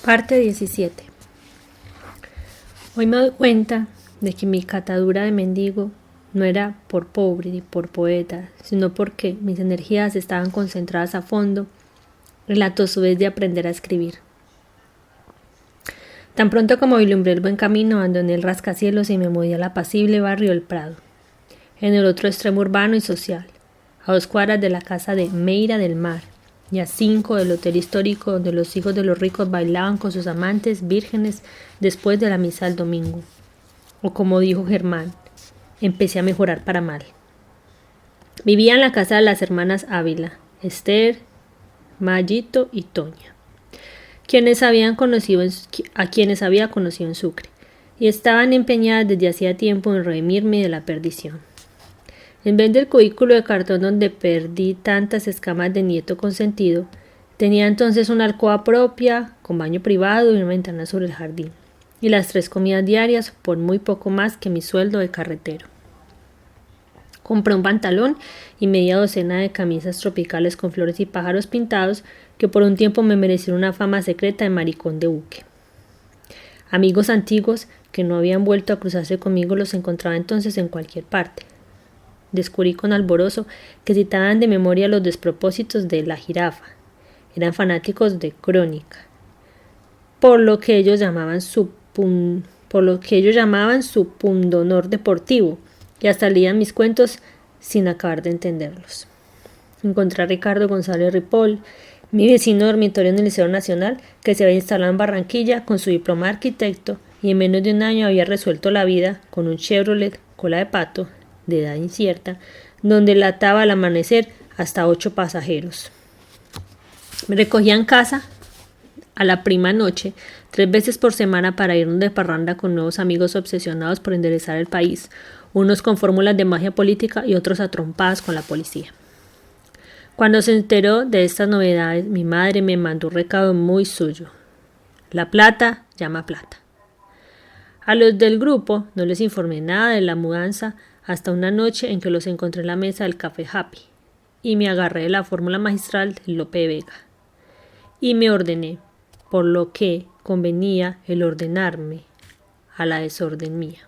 Parte 17. Hoy me doy cuenta de que mi catadura de mendigo no era por pobre ni por poeta, sino porque mis energías estaban concentradas a fondo en la tosudez de aprender a escribir. Tan pronto como vislumbré el buen camino, abandoné el rascacielos y me moví al apacible barrio del Prado, en el otro extremo urbano y social, a 2 cuadras de la casa de Meira del Mar y a 5 del hotel histórico donde los hijos de los ricos bailaban con sus amantes vírgenes después de la misa del domingo. O como dijo Germán, empecé a mejorar para mal. Vivía en la casa de las hermanas Ávila, Esther, Mayito y Toña, a quienes había conocido en Sucre, y estaban empeñadas desde hacía tiempo en redimirme de la perdición. En vez del cubículo de cartón donde perdí tantas escamas de nieto consentido, tenía entonces una alcoba propia, con baño privado y una ventana sobre el jardín, y las 3 comidas diarias por muy poco más que mi sueldo de carretero. Compré un pantalón y media docena de camisas tropicales con flores y pájaros pintados que por un tiempo me merecieron una fama secreta de maricón de buque. Amigos antiguos que no habían vuelto a cruzarse conmigo los encontraba entonces en cualquier parte. Descubrí con alborozo que citaban de memoria los despropósitos de La Jirafa. Eran fanáticos de Crónica, por lo que ellos llamaban su pundonor deportivo, y hasta leían mis cuentos sin acabar de entenderlos. Encontré a Ricardo González Ripoll, mi vecino dormitorio en el Liceo Nacional, que se había instalado en Barranquilla con su diploma de arquitecto y en menos de un año había resuelto la vida con un Chevrolet cola de pato, de edad incierta, donde lataba al amanecer hasta 8 pasajeros. Me recogía en casa a la prima noche, 3 veces por semana para irnos de parranda con nuevos amigos obsesionados por enderezar el país, unos con fórmulas de magia política y otros a trompadas con la policía. Cuando se enteró de estas novedades, mi madre me mandó un recado muy suyo. La plata llama plata. A los del grupo no les informé nada de la mudanza hasta una noche en que los encontré en la mesa del Café Happy y me agarré de la fórmula magistral de Lope de Vega. Y me ordené, por lo que convenía el ordenarme a la desorden mía.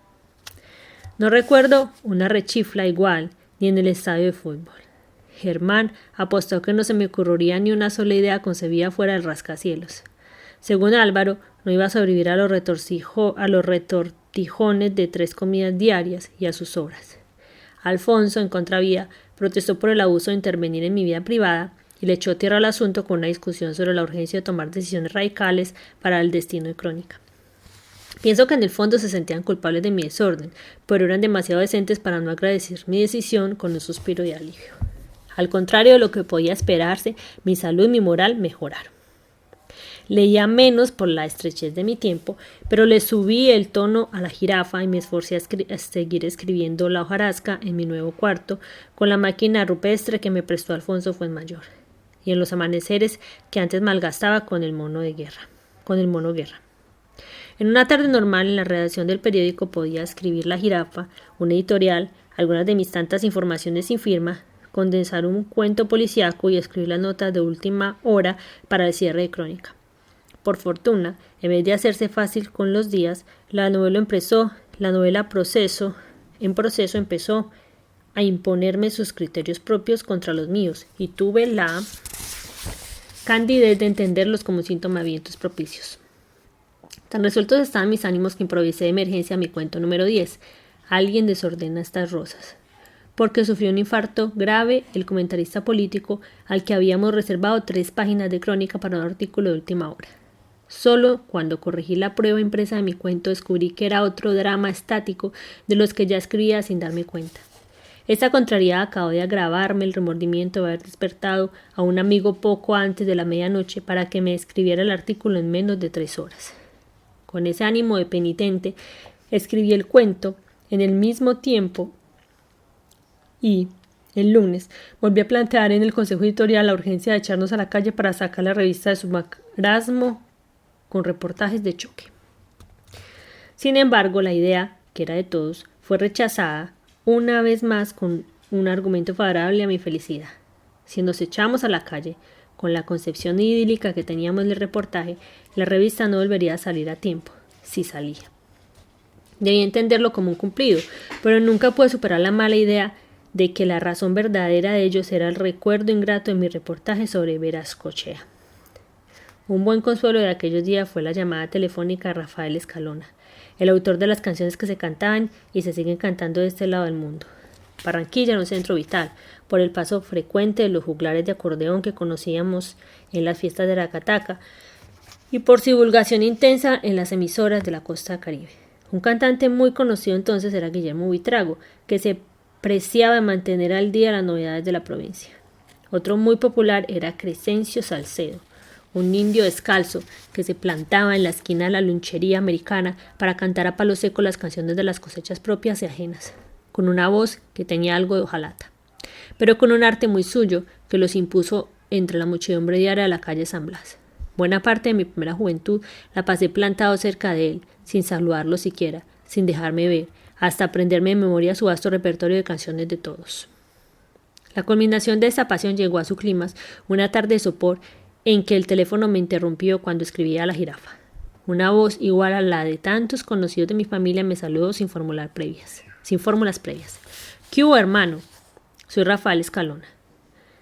No recuerdo una rechifla igual ni en el estadio de fútbol. Germán apostó que no se me ocurriría ni una sola idea concebida fuera del rascacielos. Según Álvaro, no iba a sobrevivir a los retortijones de 3 comidas diarias y a sus obras. Alfonso, en contravía, protestó por el abuso de intervenir en mi vida privada y le echó tierra al asunto con una discusión sobre la urgencia de tomar decisiones radicales para el destino de Crónica. Pienso que en el fondo se sentían culpables de mi desorden, pero eran demasiado decentes para no agradecer mi decisión con un suspiro de alivio. Al contrario de lo que podía esperarse, mi salud y mi moral mejoraron. Leía menos por la estrechez de mi tiempo, pero le subí el tono a La Jirafa y me esforcé a seguir escribiendo La hojarasca en mi nuevo cuarto con la máquina rupestre que me prestó Alfonso Fuenmayor, y en los amaneceres que antes malgastaba con el mono guerra. En una tarde normal en la redacción del periódico podía escribir La Jirafa, un editorial, algunas de mis tantas informaciones sin firma, condensar un cuento policíaco y escribir las notas de última hora para el cierre de Crónica. Por fortuna, en vez de hacerse fácil con los días, la novela en proceso empezó a imponerme sus criterios propios contra los míos y tuve la candidez de entenderlos como síntoma de vientos propicios. Tan resueltos estaban mis ánimos que improvisé de emergencia mi cuento número 10. Alguien desordena estas rosas. Porque sufrió un infarto grave el comentarista político al que habíamos reservado 3 páginas de crónica para un artículo de última hora. Solo cuando corregí la prueba impresa de mi cuento descubrí que era otro drama estático de los que ya escribía sin darme cuenta. Esta contrariedad acabó de agravarme el remordimiento de haber despertado a un amigo poco antes de la medianoche para que me escribiera el artículo en menos de 3 horas. Con ese ánimo de penitente, escribí el cuento en el mismo tiempo y, el lunes, volví a plantear en el consejo editorial la urgencia de echarnos a la calle para sacar la revista de su marasmo con reportajes de choque. Sin embargo, la idea, que era de todos, fue rechazada una vez más con un argumento favorable a mi felicidad. Si nos echamos a la calle, con la concepción idílica que teníamos del reportaje, la revista no volvería a salir a tiempo, si salía. Debí entenderlo como un cumplido, pero nunca pude superar la mala idea de que la razón verdadera de ellos era el recuerdo ingrato de mi reportaje sobre Verascochea. Un buen consuelo de aquellos días fue la llamada telefónica de Rafael Escalona, el autor de las canciones que se cantaban y se siguen cantando de este lado del mundo. Barranquilla era un centro vital, por el paso frecuente de los juglares de acordeón que conocíamos en las fiestas de la Cataca y por su divulgación intensa en las emisoras de la costa caribe. Un cantante muy conocido entonces era Guillermo Buitrago, que se preciaba de mantener al día las novedades de la provincia. Otro muy popular era Crescencio Salcedo, un indio descalzo que se plantaba en la esquina de la lunchería americana para cantar a palo seco las canciones de las cosechas propias y ajenas, con una voz que tenía algo de hojalata, pero con un arte muy suyo que los impuso entre la muchedumbre diaria de la calle San Blas. Buena parte de mi primera juventud la pasé plantado cerca de él, sin saludarlo siquiera, sin dejarme ver, hasta aprenderme de memoria su vasto repertorio de canciones de todos. La culminación de esta pasión llegó a su clímax una tarde de sopor en que el teléfono me interrumpió cuando escribía a la jirafa. Una voz igual a la de tantos conocidos de mi familia me saludó sin fórmulas previas. ¿Qué hubo, hermano? Soy Rafael Escalona.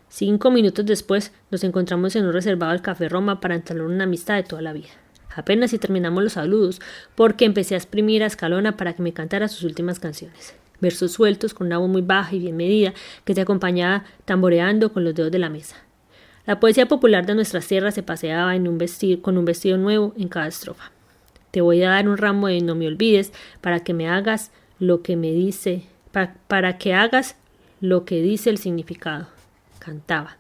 5 minutos después nos encontramos en un reservado del Café Roma para entablar una amistad de toda la vida. Apenas si terminamos los saludos, porque empecé a exprimir a Escalona para que me cantara sus últimas canciones. Versos sueltos con una voz muy baja y bien medida que se acompañaba tamboreando con los dedos de la mesa. La poesía popular de nuestras tierras se paseaba con un vestido nuevo en cada estrofa. Te voy a dar un ramo de no me olvides para que me hagas lo que me dice, para que hagas lo que dice el significado. Cantaba.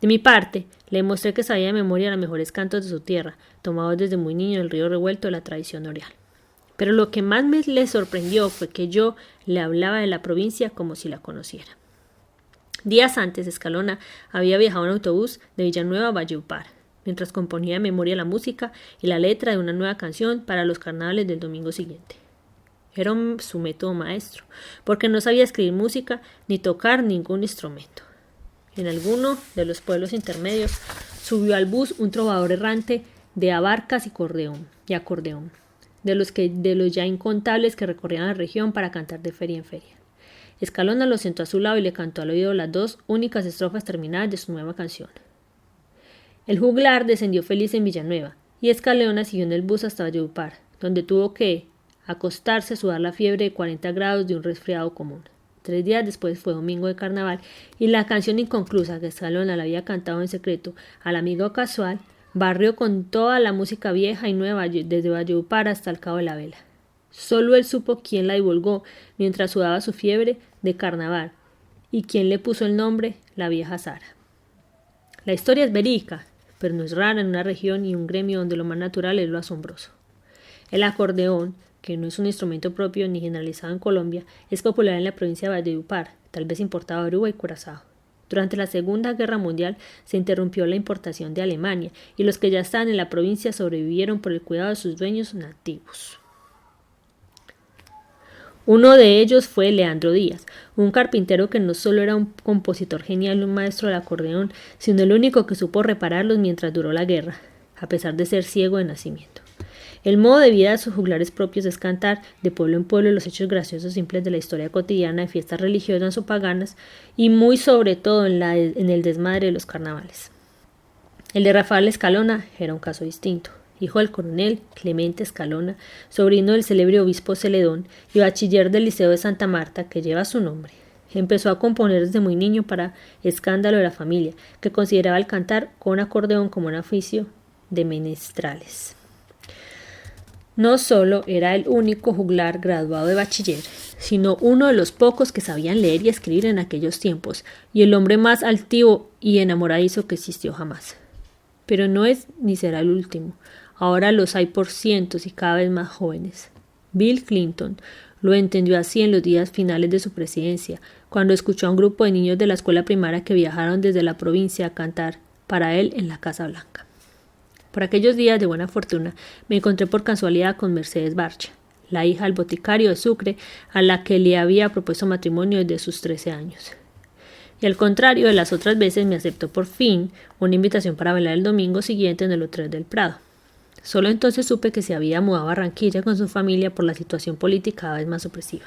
De mi parte, le mostré que sabía de memoria los mejores cantos de su tierra, tomados desde muy niño del río revuelto de la tradición oral. Pero lo que más le sorprendió fue que yo le hablaba de la provincia como si la conociera. Días antes, Escalona había viajado en autobús de Villanueva a Valledupar, mientras componía de memoria la música y la letra de una nueva canción para los carnavales del domingo siguiente. Era su método maestro, porque no sabía escribir música ni tocar ningún instrumento. En alguno de los pueblos intermedios subió al bus un trovador errante de abarcas y acordeón, de los ya incontables que recorrían la región para cantar de feria en feria. Escalona lo sentó a su lado y le cantó al oído las 2 únicas estrofas terminadas de su nueva canción. El juglar descendió feliz en Villanueva y Escalona siguió en el bus hasta Valledupar, donde tuvo que acostarse a sudar la fiebre de 40 grados de un resfriado común. 3 días después fue domingo de carnaval y la canción inconclusa que Escalona le había cantado en secreto al amigo casual barrió con toda la música vieja y nueva desde Valledupar hasta el Cabo de la Vela. Solo él supo quién la divulgó mientras sudaba su fiebre de carnaval y quién le puso el nombre La Vieja Sara. La historia es verídica, pero no es rara en una región y un gremio donde lo más natural es lo asombroso. El acordeón, que no es un instrumento propio ni generalizado en Colombia, es popular en la provincia de Valledupar, tal vez importado de Aruba y Curazao. Durante la Segunda Guerra Mundial se interrumpió la importación de Alemania y los que ya estaban en la provincia sobrevivieron por el cuidado de sus dueños nativos. Uno de ellos fue Leandro Díaz, un carpintero que no solo era un compositor genial y un maestro del acordeón, sino el único que supo repararlos mientras duró la guerra, a pesar de ser ciego de nacimiento. El modo de vida de sus juglares propios es cantar de pueblo en pueblo los hechos graciosos simples de la historia cotidiana de fiestas religiosas o paganas y muy sobre todo en el desmadre de los carnavales. El de Rafael Escalona era un caso distinto. Hijo del coronel Clemente Escalona, sobrino del célebre obispo Celedón y bachiller del Liceo de Santa Marta, que lleva su nombre. Empezó a componer desde muy niño para escándalo de la familia, que consideraba el cantar con acordeón como un oficio de menestrales. No solo era el único juglar graduado de bachiller, sino uno de los pocos que sabían leer y escribir en aquellos tiempos, y el hombre más altivo y enamoradizo que existió jamás. Pero no es ni será el último. Ahora los hay por cientos y cada vez más jóvenes. Bill Clinton lo entendió así en los días finales de su presidencia, cuando escuchó a un grupo de niños de la escuela primaria que viajaron desde la provincia a cantar para él en la Casa Blanca. Por aquellos días de buena fortuna me encontré por casualidad con Mercedes Barcha, la hija del boticario de Sucre, a la que le había propuesto matrimonio desde sus 13 años. y al contrario de las otras veces me aceptó por fin una invitación para bailar el domingo siguiente en el Hotel del Prado. Solo entonces supe que se había mudado a Barranquilla con su familia por la situación política cada vez más opresiva.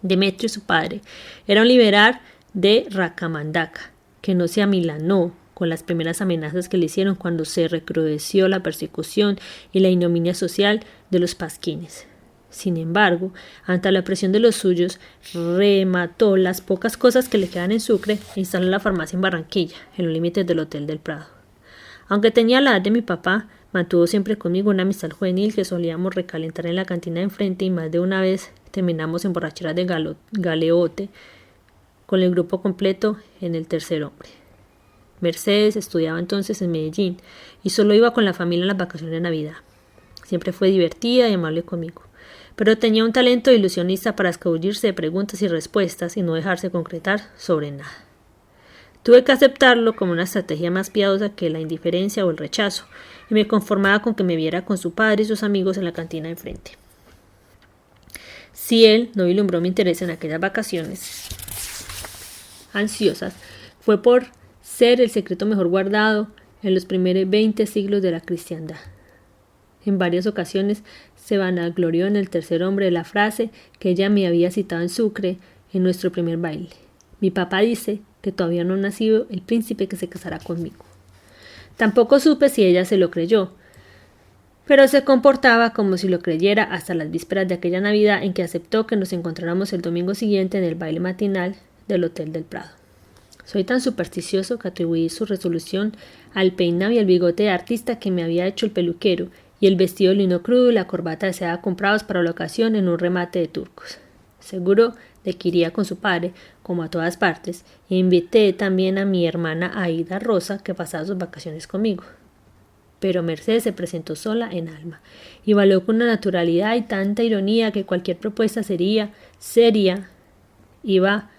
Demetrio, su padre, era un liberal de Racamandaca, que no se amilanó con las primeras amenazas que le hicieron cuando se recrudeció la persecución y la ignominia social de los pasquines. Sin embargo, ante la presión de los suyos, remató las pocas cosas que le quedan en Sucre e instaló la farmacia en Barranquilla, en los límites del Hotel del Prado. Aunque tenía la edad de mi papá, mantuvo siempre conmigo una amistad juvenil que solíamos recalentar en la cantina de enfrente y más de una vez terminamos en borracheras de galeote con el grupo completo en el tercer hombre. Mercedes estudiaba entonces en Medellín y solo iba con la familia en las vacaciones de Navidad. Siempre fue divertida y amable conmigo, pero tenía un talento ilusionista para escabullirse de preguntas y respuestas y no dejarse concretar sobre nada. Tuve que aceptarlo como una estrategia más piadosa que la indiferencia o el rechazo, y me conformaba con que me viera con su padre y sus amigos en la cantina de enfrente. Si él no vislumbró mi interés en aquellas vacaciones ansiosas, fue por ser el secreto mejor guardado en los primeros 20 siglos de la cristiandad. En varias ocasiones se vanaglorió en el tercer hombre de la frase que ella me había citado en Sucre en nuestro primer baile. Mi papá dice que todavía no ha nacido el príncipe que se casará conmigo. Tampoco supe si ella se lo creyó, pero se comportaba como si lo creyera hasta las vísperas de aquella Navidad en que aceptó que nos encontráramos el domingo siguiente en el baile matinal del Hotel del Prado. Soy tan supersticioso que atribuí su resolución al peinado y al bigote de artista que me había hecho el peluquero y el vestido de lino crudo y la corbata de seda comprados para la ocasión en un remate de turcos. Seguro de que iría con su padre, como a todas partes, e invité también a mi hermana Aida Rosa, que pasaba sus vacaciones conmigo. Pero Mercedes se presentó sola en alma, y valió con una naturalidad y tanta ironía que cualquier propuesta seria, iba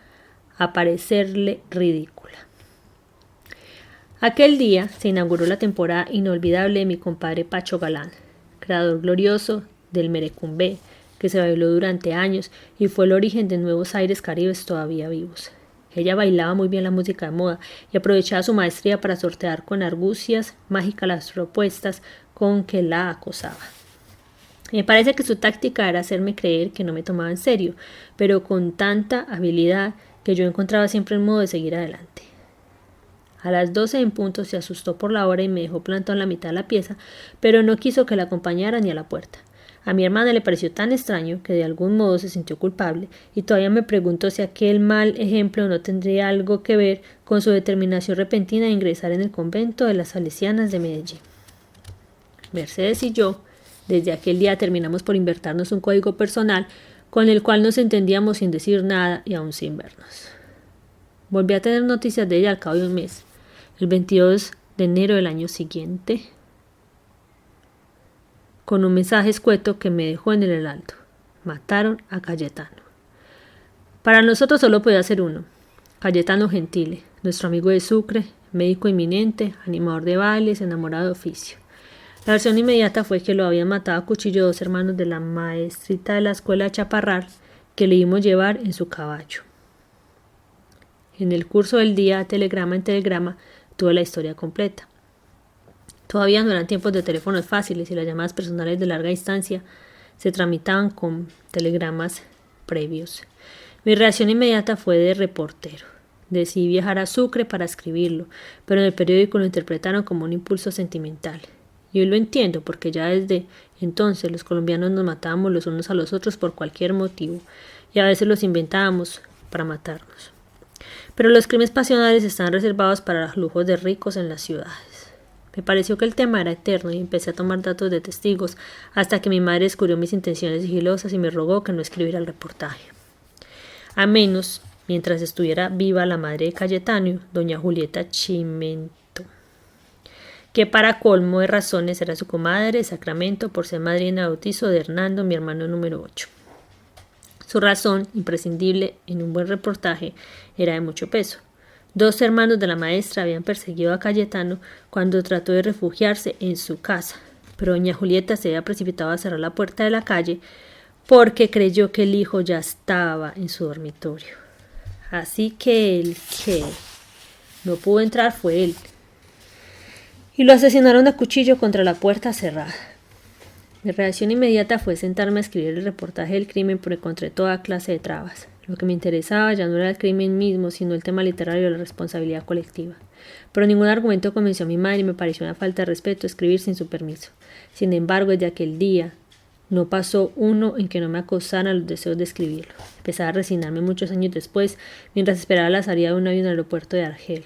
a parecerle ridícula. Aquel día se inauguró la temporada inolvidable de mi compadre Pacho Galán, creador glorioso del merecumbé, que se bailó durante años y fue el origen de nuevos aires caribes todavía vivos. Ella bailaba muy bien la música de moda y aprovechaba su maestría para sortear con argucias mágicas las propuestas con que la acosaba. Me parece que su táctica era hacerme creer que no me tomaba en serio, pero con tanta habilidad que yo encontraba siempre un modo de seguir adelante. A las 12 en punto se asustó por la hora y me dejó plantado en la mitad de la pieza, pero no quiso que la acompañara ni a la puerta. A mi hermana le pareció tan extraño que de algún modo se sintió culpable y todavía me preguntó si aquel mal ejemplo no tendría algo que ver con su determinación repentina de ingresar en el convento de las Salesianas de Medellín. Mercedes y yo, desde aquel día terminamos por inventarnos un código personal con el cual nos entendíamos sin decir nada y aún sin vernos. Volví a tener noticias de ella al cabo de un mes, el 22 de enero del año siguiente, con un mensaje escueto que me dejó en el heraldo. Mataron a Cayetano. Para nosotros solo podía ser uno, Cayetano Gentile, nuestro amigo de Sucre, médico eminente, animador de bailes, enamorado de oficio. La versión inmediata fue que lo habían matado a cuchillo 2 hermanos de la maestrita de la escuela de Chaparral que le dimos llevar en su caballo. En el curso del día, telegrama en telegrama, tuve la historia completa. Todavía no eran tiempos de teléfonos fáciles y las llamadas personales de larga distancia se tramitaban con telegramas previos. Mi reacción inmediata fue de reportero. Decidí viajar a Sucre para escribirlo, pero en el periódico lo interpretaron como un impulso sentimental. Y hoy lo entiendo, porque ya desde entonces los colombianos nos matábamos los unos a los otros por cualquier motivo, y a veces los inventábamos para matarnos. Pero los crímenes pasionales están reservados para los lujos de ricos en las ciudades. Me pareció que el tema era eterno y empecé a tomar datos de testigos hasta que mi madre descubrió mis intenciones sigilosas y me rogó que no escribiera el reportaje. A menos, mientras estuviera viva la madre de Cayetano, doña Julieta Chimento, que para colmo de razones era su comadre de Sacramento por ser madrina de bautizo de Hernando, mi hermano número 8. Su razón, imprescindible en un buen reportaje, era de mucho peso. 2 hermanos de la maestra habían perseguido a Cayetano cuando trató de refugiarse en su casa, pero doña Julieta se había precipitado a cerrar la puerta de la calle porque creyó que el hijo ya estaba en su dormitorio. Así que el que no pudo entrar fue él. Y lo asesinaron a cuchillo contra la puerta cerrada. Mi reacción inmediata fue sentarme a escribir el reportaje del crimen, pero encontré toda clase de trabas. Lo que me interesaba ya no era el crimen mismo, sino el tema literario de la responsabilidad colectiva. Pero ningún argumento convenció a mi madre y me pareció una falta de respeto escribir sin su permiso. Sin embargo, desde aquel día no pasó uno en que no me acosaran los deseos de escribirlo. Empezaba a resignarme muchos años después, mientras esperaba la salida de un avión al aeropuerto de Argel.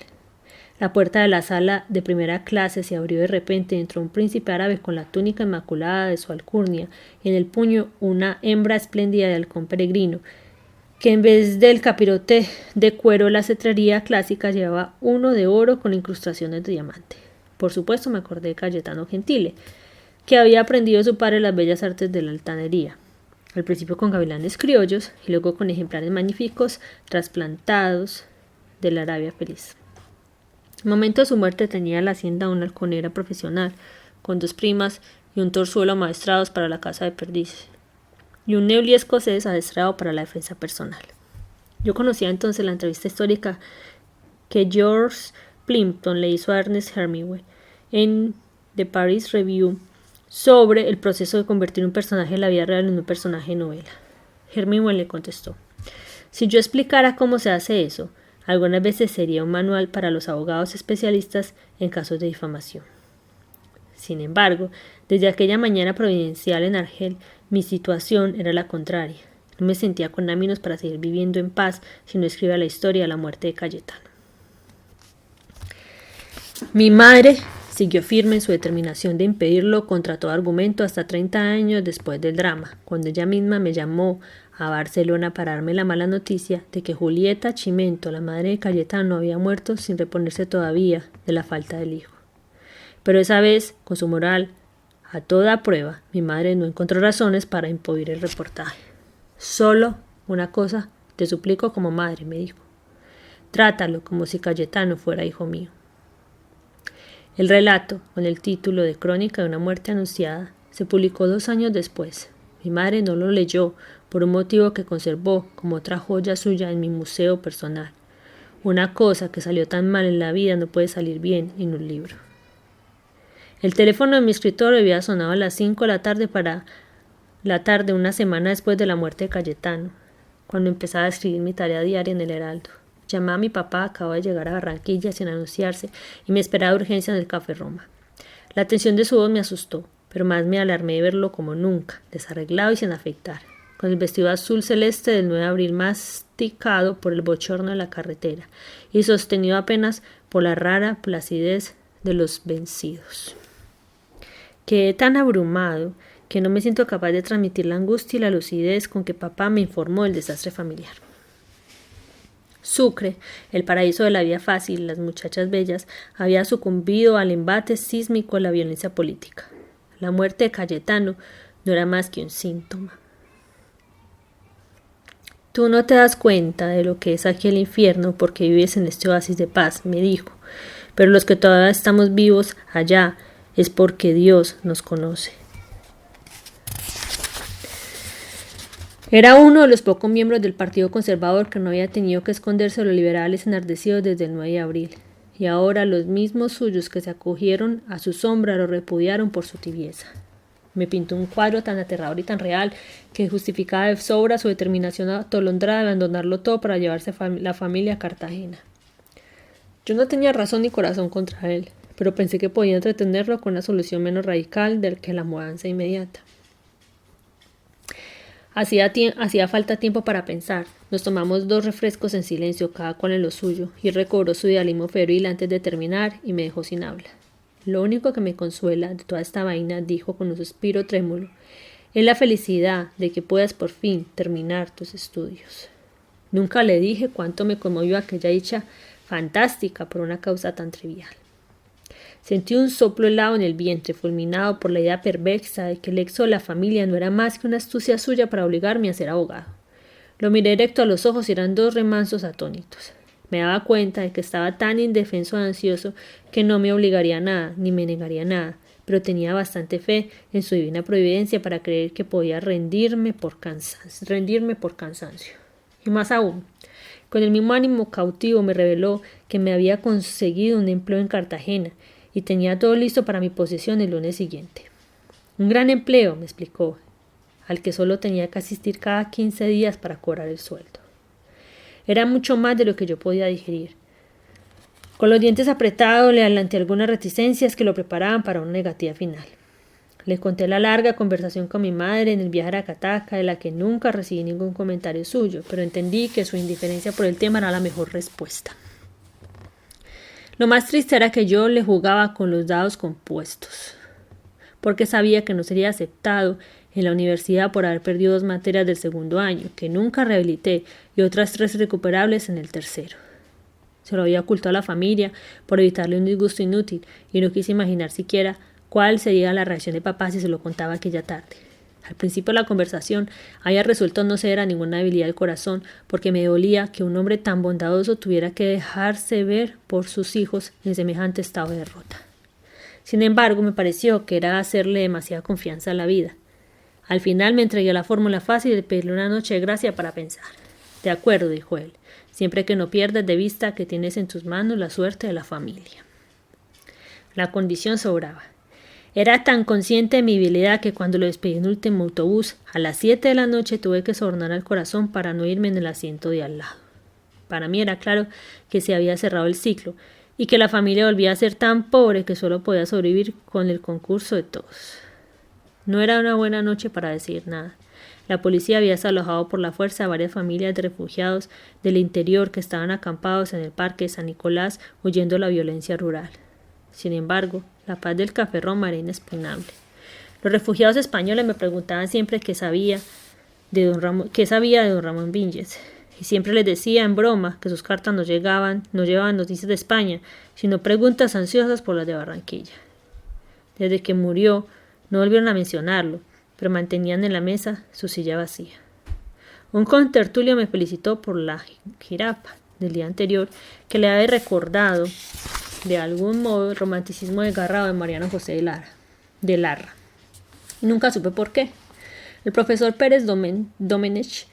La puerta de la sala de primera clase se abrió de repente y entró un príncipe árabe con la túnica inmaculada de su alcurnia y en el puño una hembra espléndida de halcón peregrino, que en vez del capirote de cuero de la cetrería clásica llevaba uno de oro con incrustaciones de diamante. Por supuesto me acordé de Cayetano Gentile, que había aprendido de su padre las bellas artes de la altanería, al principio con gavilanes criollos y luego con ejemplares magníficos trasplantados de la Arabia Feliz. Al momento de su muerte tenía en la hacienda una halconera profesional, con 2 primas y un torzuelo amaestrados para la caza de perdices, y un neuli escocés adestrado para la defensa personal. Yo conocía entonces la entrevista histórica que George Plimpton le hizo a Ernest Hemingway en The Paris Review sobre el proceso de convertir un personaje de la vida real en un personaje de novela. Hemingway le contestó: si yo explicara cómo se hace eso, algunas veces sería un manual para los abogados especialistas en casos de difamación. Sin embargo, desde aquella mañana providencial en Argel, mi situación era la contraria. No me sentía con ánimos para seguir viviendo en paz si no escribía la historia de la muerte de Cayetano. Mi madre siguió firme en su determinación de impedirlo contra todo argumento hasta 30 años después del drama, cuando ella misma me llamó a Barcelona para darme la mala noticia de que Julieta Chimento, la madre de Cayetano, había muerto sin reponerse todavía de la falta del hijo. Pero esa vez, con su moral a toda prueba, mi madre no encontró razones para impedir el reportaje. Solo una cosa te suplico como madre, me dijo. Trátalo como si Cayetano fuera hijo mío. El relato, con el título de Crónica de una muerte anunciada, se publicó 2 años después. Mi madre no lo leyó por un motivo que conservó como otra joya suya en mi museo personal. Una cosa que salió tan mal en la vida no puede salir bien en un libro. El teléfono de mi escritorio había sonado a las 5 de la tarde una semana después de la muerte de Cayetano, cuando empezaba a escribir mi tarea diaria en el Heraldo. Llamé a mi papá, acababa de llegar a Barranquilla sin anunciarse, y me esperaba de urgencia en el Café Roma. La tensión de su voz me asustó, pero más me alarmé de verlo como nunca, desarreglado y sin afeitar, con el vestido azul celeste del 9 de abril masticado por el bochorno de la carretera, y sostenido apenas por la rara placidez de los vencidos. Quedé tan abrumado que no me siento capaz de transmitir la angustia y la lucidez con que papá me informó del desastre familiar. Sucre, el paraíso de la vida fácil, las muchachas bellas, había sucumbido al embate sísmico de la violencia política. La muerte de Cayetano no era más que un síntoma. Tú no te das cuenta de lo que es aquí el infierno porque vives en este oasis de paz, me dijo, pero los que todavía estamos vivos allá es porque Dios nos conoce. Era uno de los pocos miembros del Partido Conservador que no había tenido que esconderse de los liberales enardecidos desde el 9 de abril, y ahora los mismos suyos que se acogieron a su sombra lo repudiaron por su tibieza. Me pintó un cuadro tan aterrador y tan real que justificaba de sobra su determinación atolondrada de abandonarlo todo para llevarse la familia a Cartagena. Yo no tenía razón ni corazón contra él, pero pensé que podía entretenerlo con una solución menos radical del que la mudanza inmediata. Hacía falta tiempo para pensar. Nos tomamos 2 refrescos en silencio, cada cual en lo suyo, y recobró su idealismo febril antes de terminar y me dejó sin habla. Lo único que me consuela de toda esta vaina, dijo con un suspiro trémulo, es la felicidad de que puedas por fin terminar tus estudios. Nunca le dije cuánto me conmovió aquella dicha fantástica por una causa tan trivial. Sentí un soplo helado en el vientre, fulminado por la idea perversa de que el éxodo de la familia no era más que una astucia suya para obligarme a ser abogado. Lo miré directo a los ojos y eran 2 remansos atónitos. Me daba cuenta de que estaba tan indefenso y ansioso que no me obligaría a nada, ni me negaría nada, pero tenía bastante fe en su divina providencia para creer que podía rendirme por cansancio. Y más aún, Con el mismo ánimo cautivo me reveló que me había conseguido un empleo en Cartagena y tenía todo listo para mi posesión el lunes siguiente. Un gran empleo, me explicó, al que solo tenía que asistir cada 15 días para cobrar el sueldo. Era mucho más de lo que yo podía digerir. Con los dientes apretados le adelanté algunas reticencias que lo preparaban para una negativa final. Le conté la larga conversación con mi madre en el viaje a Cataca, de la que nunca recibí ningún comentario suyo, pero entendí que su indiferencia por el tema era la mejor respuesta. Lo más triste era que yo le jugaba con los dados compuestos, porque sabía que no sería aceptado en la universidad por haber perdido 2 materias del segundo año, que nunca rehabilité, y otras 3 recuperables en el tercero. Se lo había ocultado a la familia por evitarle un disgusto inútil, y no quise imaginar siquiera cuál sería la reacción de papá si se lo contaba aquella tarde. Al principio de la conversación había resuelto no ceder a ninguna debilidad del corazón, porque me dolía que un hombre tan bondadoso tuviera que dejarse ver por sus hijos en semejante estado de derrota. Sin embargo, me pareció que era hacerle demasiada confianza a la vida. Al final me entregué a la fórmula fácil de pedirle una noche de gracia para pensar. De acuerdo, dijo él, siempre que no pierdas de vista que tienes en tus manos la suerte de la familia. La condición sobraba. Era tan consciente de mi habilidad que cuando lo despedí en el último autobús, a las 7 de la noche tuve que sobornar al corazón para no irme en el asiento de al lado. Para mí era claro que se había cerrado el ciclo y que la familia volvía a ser tan pobre que solo podía sobrevivir con el concurso de todos. No era una buena noche para decir nada. La policía había desalojado por la fuerza a varias familias de refugiados del interior que estaban acampados en el parque de San Nicolás huyendo de la violencia rural. Sin embargo, la paz del Café Roma era inexpugnable. Los refugiados españoles me preguntaban siempre qué sabía de don Ramón Vinges, y siempre les decía en broma que sus cartas no llevaban noticias de España, sino preguntas ansiosas por las de Barranquilla. Desde que murió, no volvieron a mencionarlo, pero mantenían en la mesa su silla vacía. Un contertulio me felicitó por la jirapa del día anterior, que le había recordado de algún modo el romanticismo desgarrado de Mariano José de Larra. Y nunca supe por qué. El profesor Pérez Domenech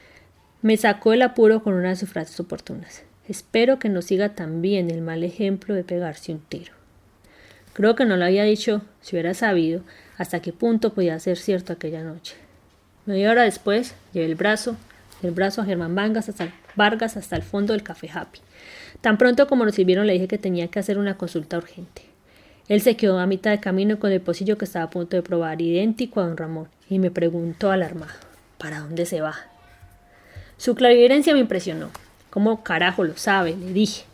me sacó del apuro con una de sus frases oportunas. Espero que no siga también el mal ejemplo de pegarse un tiro. Creo que no lo había dicho si hubiera sabido hasta qué punto podía ser cierto aquella noche. Media hora después, llevé el brazo a Germán Vargas hasta el fondo del Café Happy. Tan pronto como nos sirvieron le dije que tenía que hacer una consulta urgente. Él se quedó a mitad de camino con el pocillo que estaba a punto de probar, idéntico a don Ramón, y me preguntó alarmado, ¿para dónde se va? Su clarividencia me impresionó. ¿Cómo carajo lo sabe?, le dije.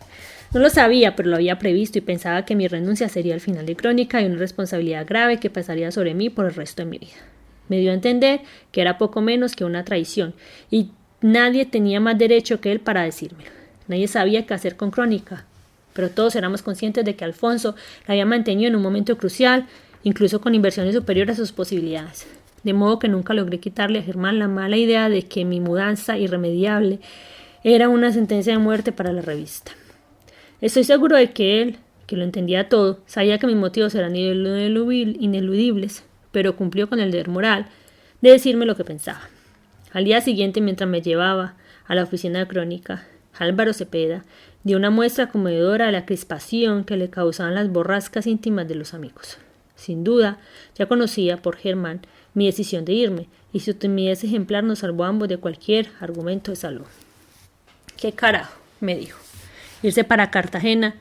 No lo sabía, pero lo había previsto y pensaba que mi renuncia sería el final de Crónica y una responsabilidad grave que pesaría sobre mí por el resto de mi vida. Me dio a entender que era poco menos que una traición, y nadie tenía más derecho que él para decírmelo. Nadie sabía qué hacer con Crónica, pero todos éramos conscientes de que Alfonso la había mantenido en un momento crucial, incluso con inversiones superiores a sus posibilidades. De modo que nunca logré quitarle a Germán la mala idea de que mi mudanza irremediable era una sentencia de muerte para la revista. Estoy seguro de que él, que lo entendía todo, sabía que mis motivos eran ineludibles, pero cumplió con el deber moral de decirme lo que pensaba. Al día siguiente, mientras me llevaba a la oficina de Crónica, Álvaro Cepeda dio una muestra conmovedora de la crispación que le causaban las borrascas íntimas de los amigos. Sin duda, ya conocía por Germán mi decisión de irme, y su timidez ejemplar nos salvó a ambos de cualquier argumento de salud. ¿Qué carajo?, me dijo. Irse para Cartagena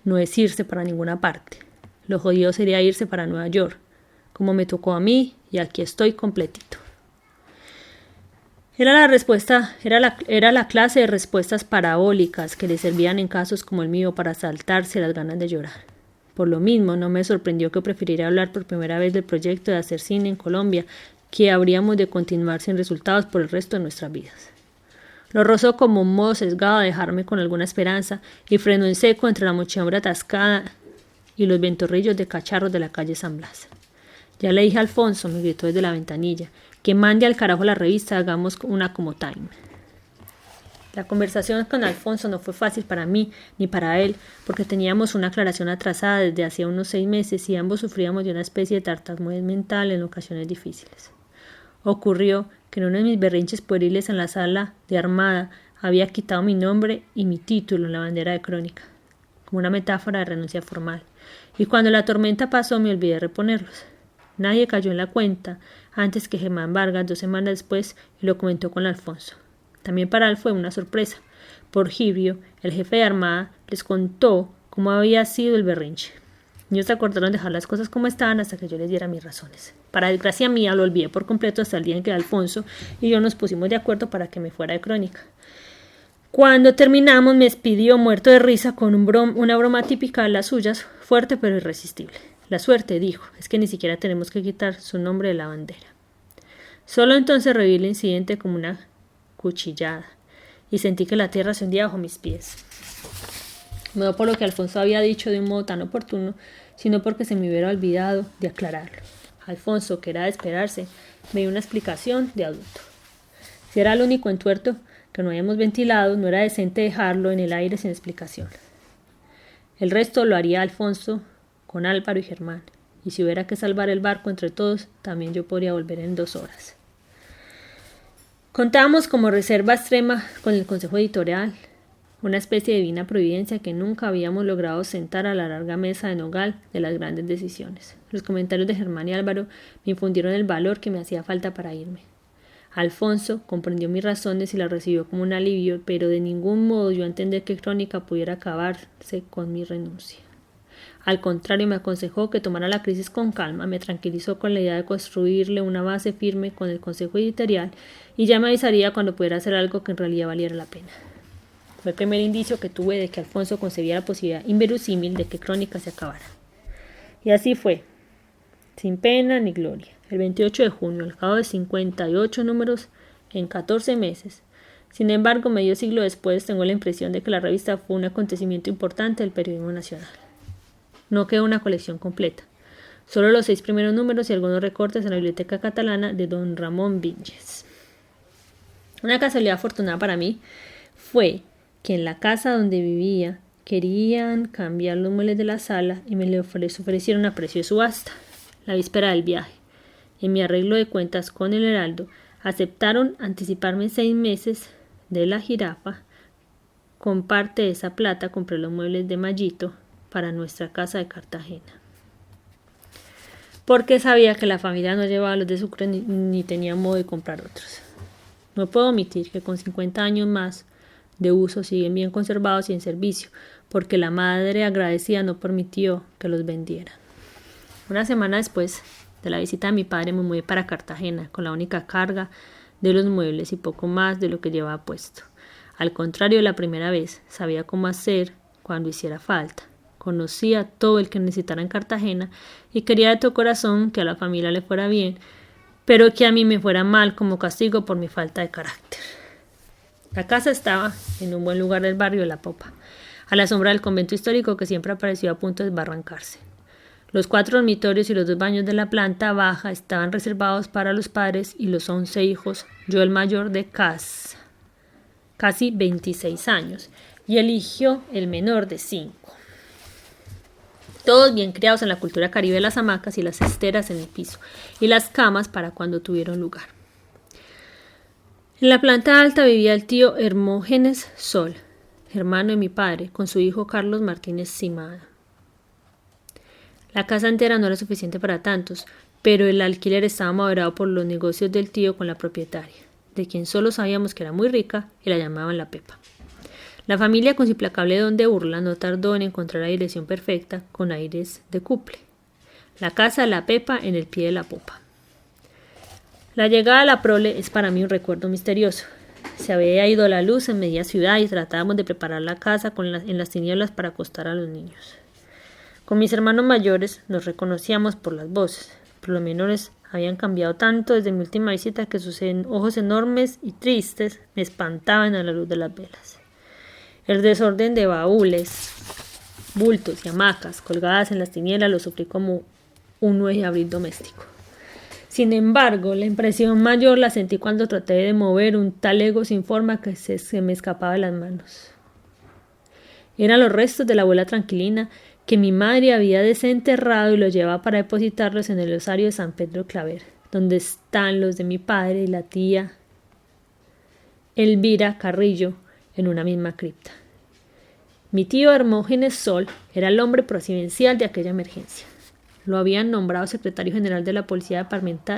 no es irse para ninguna parte. Lo jodido sería irse para Nueva York, como me tocó a mí, y aquí estoy completito. Era la clase de respuestas parabólicas que le servían en casos como el mío para saltarse las ganas de llorar. Por lo mismo, no me sorprendió que prefiriera hablar por primera vez del proyecto de hacer cine en Colombia, que habríamos de continuar sin resultados por el resto de nuestras vidas. Lo rozó como un modo sesgado a dejarme con alguna esperanza y frenó en seco entre la muchedumbre atascada y los ventorrillos de cacharros de la calle San Blas. Ya le dije a Alfonso, me gritó desde la ventanilla, que mande al carajo la revista, hagamos una como Time. La conversación con Alfonso no fue fácil para mí ni para él, porque teníamos una aclaración atrasada desde hacía unos 6 meses y ambos sufríamos de una especie de tartamudez mental en ocasiones difíciles. Ocurrió que en uno de mis berrinches pueriles en la sala de Armada había quitado mi nombre y mi título en la bandera de Crónica, como una metáfora de renuncia formal, y cuando la tormenta pasó me olvidé de reponerlos. Nadie cayó en la cuenta antes que Germán Vargas 2 semanas después y lo comentó con Alfonso. También para él fue una sorpresa. Porfirio, el jefe de armada, les contó cómo había sido el berrinche. Ellos se acordaron de dejar las cosas como estaban hasta que yo les diera mis razones. Para desgracia mía, lo olvidé por completo hasta el día en que Alfonso y yo nos pusimos de acuerdo para que me fuera de Crónica. Cuando terminamos me despidió muerto de risa con una broma típica de las suyas, fuerte pero irresistible. La suerte, dijo, es que ni siquiera tenemos que quitar su nombre de la bandera. Solo entonces reví el incidente como una cuchillada y sentí que la tierra se hundía bajo mis pies. No por lo que Alfonso había dicho de un modo tan oportuno, sino porque se me hubiera olvidado de aclararlo. Alfonso, que era de esperarse, me dio una explicación de adulto. Si era el único entuerto que no habíamos ventilado, no era decente dejarlo en el aire sin explicación. El resto lo haría Alfonso con Álvaro y Germán, y si hubiera que salvar el barco entre todos, también yo podría volver en 2 horas. Contábamos como reserva extrema con el consejo editorial, una especie de divina providencia que nunca habíamos logrado sentar a la larga mesa de nogal de las grandes decisiones. Los comentarios de Germán y Álvaro me infundieron el valor que me hacía falta para irme. Alfonso comprendió mis razones y las recibió como un alivio, pero de ningún modo dio a entender que Crónica pudiera acabarse con mi renuncia. Al contrario, me aconsejó que tomara la crisis con calma, me tranquilizó con la idea de construirle una base firme con el consejo editorial y ya me avisaría cuando pudiera hacer algo que en realidad valiera la pena. Fue el primer indicio que tuve de que Alfonso concebía la posibilidad inverosímil de que Crónica se acabara. Y así fue, sin pena ni gloria. El 28 de junio, al cabo de 58 números en 14 meses. Sin embargo, medio siglo después, tengo la impresión de que la revista fue un acontecimiento importante del periodismo nacional. No quedó una colección completa, solo los 6 primeros números y algunos recortes en la Biblioteca Catalana de don Ramón Viñes. Una casualidad afortunada para mí fue que en la casa donde vivía querían cambiar los muebles de la sala y me le ofrecieron a precio de subasta. La víspera del viaje, en mi arreglo de cuentas con el Heraldo, aceptaron anticiparme 6 meses de la jirafa. Con parte de esa plata compré los muebles de Mallito para nuestra casa de Cartagena. Porque sabía que la familia no llevaba los de Sucre ni tenía modo de comprar otros. No puedo omitir que con 50 años más de uso siguen bien conservados y en servicio, porque la madre agradecida no permitió que los vendieran. Una semana después de la visita de mi padre me mudé para Cartagena con la única carga de los muebles y poco más de lo que llevaba puesto. Al contrario de la primera vez, sabía cómo hacer cuando hiciera falta. Conocía todo el que necesitara en Cartagena y quería de todo corazón que a la familia le fuera bien, pero que a mí me fuera mal como castigo por mi falta de carácter. La casa estaba en un buen lugar del barrio de La Popa, a la sombra del convento histórico que siempre apareció a punto de desbarrancarse. Los 4 dormitorios y los 2 baños de la planta baja estaban reservados para los padres y los 11 hijos, yo el mayor de casi 26 años, y eligió el menor de 5. Todos bien criados en la cultura caribe, las hamacas y las esteras en el piso, y las camas para cuando tuvieron lugar. En la planta alta vivía el tío Hermógenes Sol, hermano de mi padre, con su hijo Carlos Martínez Simada. La casa entera no era suficiente para tantos, pero el alquiler estaba moderado por los negocios del tío con la propietaria, de quien solo sabíamos que era muy rica y la llamaban la Pepa. La familia, con su implacable don de burla, no tardó en encontrar la dirección perfecta con aires de cuple. La casa de la Pepa en el pie de la popa. La llegada a la prole es para mí un recuerdo misterioso. Se había ido la luz en media ciudad y tratábamos de preparar la casa en las tinieblas para acostar a los niños. Con mis hermanos mayores nos reconocíamos por las voces, pero los menores habían cambiado tanto desde mi última visita que sus ojos enormes y tristes me espantaban a la luz de las velas. El desorden de baúles, bultos y hamacas colgadas en las tinieblas lo sufrí como un 9 de abril doméstico. Sin embargo, la impresión mayor la sentí cuando traté de mover un talego sin forma que se me escapaba de las manos. Eran los restos de la abuela Tranquilina que mi madre había desenterrado y los llevaba para depositarlos en el osario de San Pedro Claver, donde están los de mi padre y la tía Elvira Carrillo, en una misma cripta. Mi tío Hermógenes Sol era el hombre presidencial de aquella emergencia. Lo habían nombrado secretario general de la Policía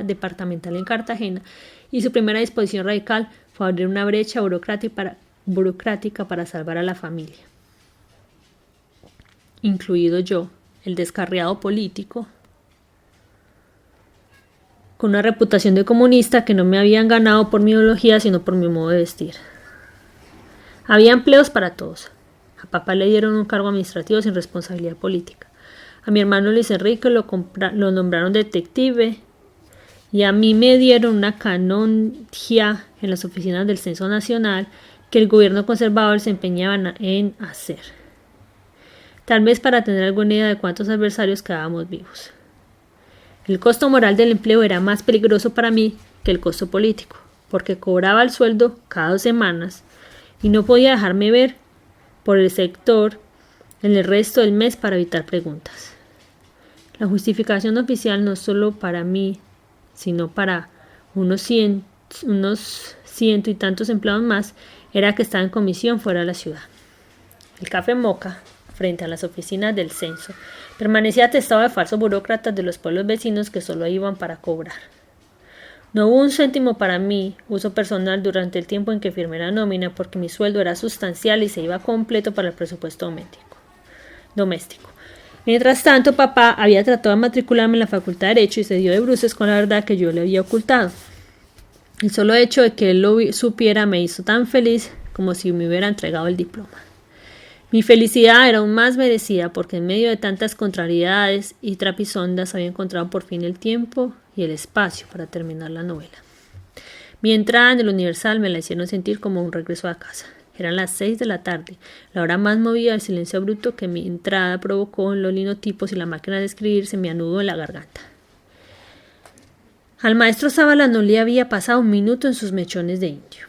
Departamental en Cartagena y su primera disposición radical fue abrir una brecha burocrática para salvar a la familia. Incluido yo, el descarriado político, con una reputación de comunista que no me habían ganado por mi ideología, sino por mi modo de vestir. Había empleos para todos. A papá le dieron un cargo administrativo sin responsabilidad política. A mi hermano Luis Enrique lo nombraron detective y a mí me dieron una canonjía en las oficinas del Censo Nacional que el gobierno conservador se empeñaba en hacer. Tal vez para tener alguna idea de cuántos adversarios quedábamos vivos. El costo moral del empleo era más peligroso para mí que el costo político, porque cobraba el sueldo cada 2 semanas y no podía dejarme ver por el sector en el resto del mes para evitar preguntas. La justificación oficial no solo para mí, sino para unos ciento y tantos empleados más, era que estaba en comisión fuera de la ciudad. El Café Moca, frente a las oficinas del censo, permanecía atestado de falsos burócratas de los pueblos vecinos que solo iban para cobrar. No hubo un céntimo para mí, uso personal, durante el tiempo en que firmé la nómina, porque mi sueldo era sustancial y se iba completo para el presupuesto doméstico. Mientras tanto, papá había tratado de matricularme en la Facultad de Derecho y se dio de bruces con la verdad que yo le había ocultado. El solo hecho de que él lo supiera me hizo tan feliz como si me hubiera entregado el diploma. Mi felicidad era aún más merecida porque en medio de tantas contrariedades y trapisondas había encontrado por fin el tiempo y el espacio para terminar la novela. Mi entrada en el Universal me la hicieron sentir como un regreso a casa. Eran las 6 de la tarde, la hora más movida del silencio bruto que mi entrada provocó en los linotipos y la máquina de escribir se me anudó en la garganta. Al maestro Zavala no le había pasado un minuto en sus mechones de indio.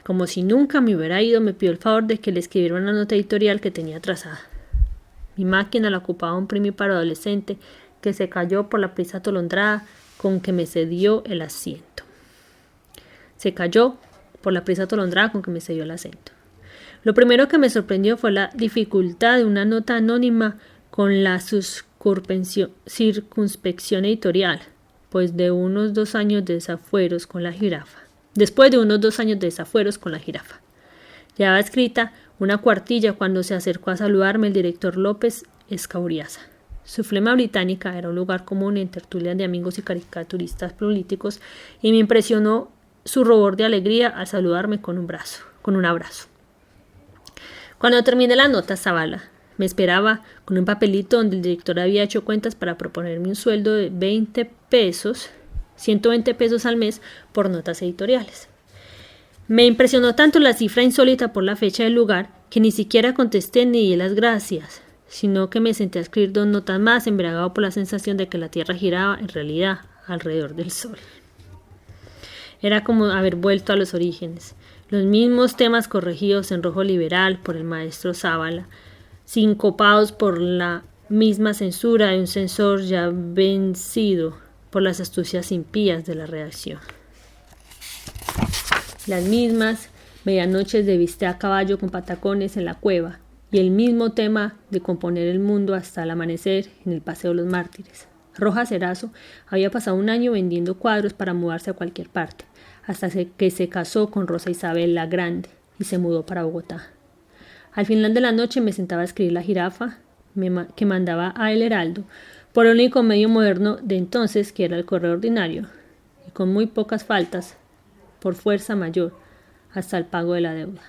Como si nunca me hubiera ido, me pidió el favor de que le escribiera una nota editorial que tenía trazada. Mi máquina la ocupaba un primíparo adolescente que se cayó por la prisa atolondrada con que me cedió el asiento. Lo primero que me sorprendió fue la dificultad de una nota anónima con la circunspección editorial, después de unos 2 años de desafueros con la jirafa. Llevaba escrita una cuartilla cuando se acercó a saludarme el director López Escauriaza. Su flema británica era un lugar común en tertulias de amigos y caricaturistas políticos y me impresionó su rubor de alegría al saludarme con un abrazo. Cuando terminé la nota, Zavala me esperaba con un papelito donde el director había hecho cuentas para proponerme un sueldo de 120 pesos al mes por notas editoriales. Me impresionó tanto la cifra insólita por la fecha y el lugar que ni siquiera contesté ni di las gracias, sino que me senté a escribir 2 notas más, embriagado por la sensación de que la tierra giraba en realidad alrededor del sol. Era como haber vuelto a los orígenes, los mismos temas corregidos en rojo liberal por el maestro Zavala, sincopados por la misma censura de un censor ya vencido por las astucias impías de la redacción. Las mismas medianoches de viste a caballo con patacones en la cueva y el mismo tema de componer el mundo hasta el amanecer en el Paseo de los Mártires. Rojas Erazo había pasado 1 año vendiendo cuadros para mudarse a cualquier parte, hasta que se casó con Rosa Isabel la Grande y se mudó para Bogotá. Al final de la noche me sentaba a escribir La Jirafa, que mandaba a El Heraldo, por el único medio moderno de entonces, que era el correo ordinario, y con muy pocas faltas, por fuerza mayor, hasta el pago de la deuda.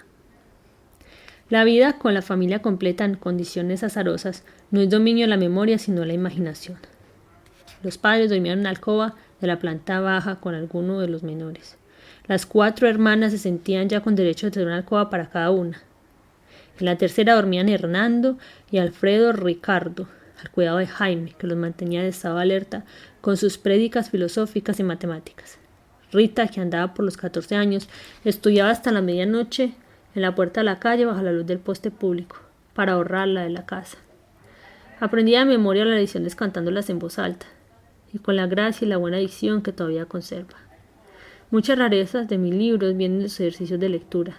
La vida con la familia completa en condiciones azarosas no es dominio de la memoria, sino de la imaginación. Los padres dormían en una alcoba de la planta baja con alguno de los menores. Las 4 hermanas se sentían ya con derecho de tener una alcoba para cada una. En la tercera dormían Hernando y Alfredo Ricardo, al cuidado de Jaime, que los mantenía de estado de alerta con sus prédicas filosóficas y matemáticas. Rita, que andaba por los 14 años, estudiaba hasta la medianoche en la puerta de la calle bajo la luz del poste público, para ahorrarla de la casa. Aprendía de memoria las lecciones cantándolas en voz alta, y con la gracia y la buena dicción que todavía conserva. Muchas rarezas de mis libros vienen de sus ejercicios de lectura.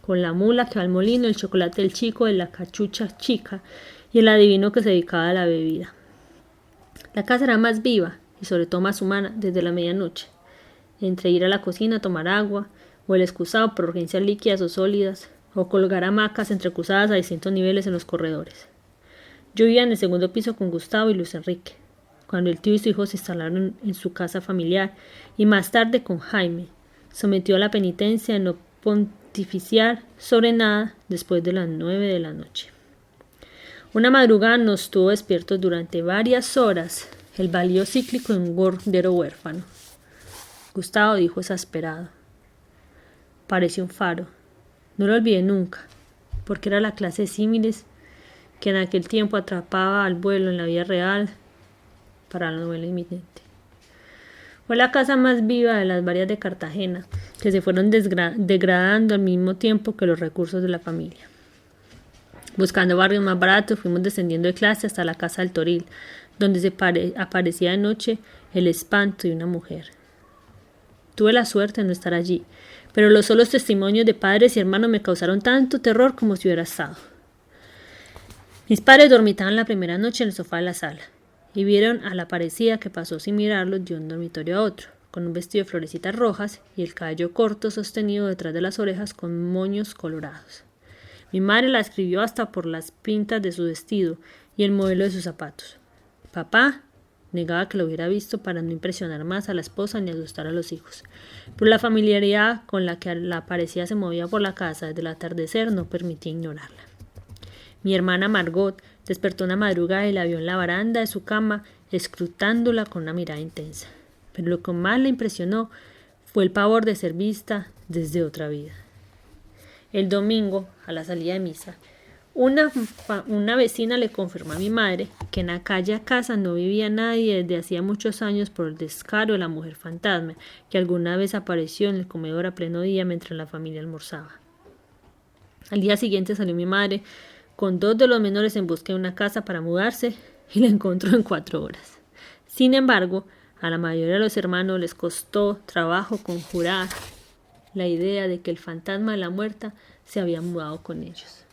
con la mula que va al molino, el chocolate del chico de la cachucha chica y el adivino que se dedicaba a la bebida. La casa era más viva y sobre todo más humana desde la medianoche, entre ir a la cocina a tomar agua, o el excusado por urgencias líquidas o sólidas, o colgar hamacas entrecruzadas a distintos niveles en los corredores. Yo vivía en el segundo piso con Gustavo y Luis Enrique, cuando el tío y su hijo se instalaron en su casa familiar, y más tarde con Jaime, sometido a la penitencia de no pontificiar sobre nada después de las 9 de la noche. Una madrugada nos tuvo despiertos durante varias horas el valío cíclico de un gordero huérfano. Gustavo dijo exasperado: pareció un faro. No lo olvidé nunca, porque era la clase de símiles que en aquel tiempo atrapaba al vuelo en la vida real para la novela inminente. Fue la casa más viva de las varias de Cartagena, que se fueron degradando al mismo tiempo que los recursos de la familia. Buscando barrios más baratos, fuimos descendiendo de clase hasta la casa del Toril, donde aparecía de noche el espanto de una mujer. Tuve la suerte de no estar allí, pero los solos testimonios de padres y hermanos me causaron tanto terror como si hubiera estado. Mis padres dormitaban la primera noche en el sofá de la sala, y vieron a la parecida que pasó sin mirarlos de un dormitorio a otro, con un vestido de florecitas rojas y el cabello corto sostenido detrás de las orejas con moños colorados. Mi madre la escribió hasta por las pintas de su vestido y el modelo de sus zapatos. Papá negaba que lo hubiera visto para no impresionar más a la esposa ni asustar a los hijos, pero la familiaridad con la que la parecida se movía por la casa desde el atardecer no permitía ignorarla. Mi hermana Margot despertó una madrugada y la vio en la baranda de su cama, escrutándola con una mirada intensa. Pero lo que más la impresionó fue el pavor de ser vista desde otra vida. El domingo, a la salida de misa, una vecina le confirmó a mi madre que en aquella casa no vivía nadie desde hacía muchos años por el descaro de la mujer fantasma que alguna vez apareció en el comedor a pleno día mientras la familia almorzaba. Al día siguiente salió mi madre con 2 de los menores en busca de una casa para mudarse y la encontró en 4 horas. Sin embargo, a la mayoría de los hermanos les costó trabajo conjurar la idea de que el fantasma de la muerta se había mudado con ellos.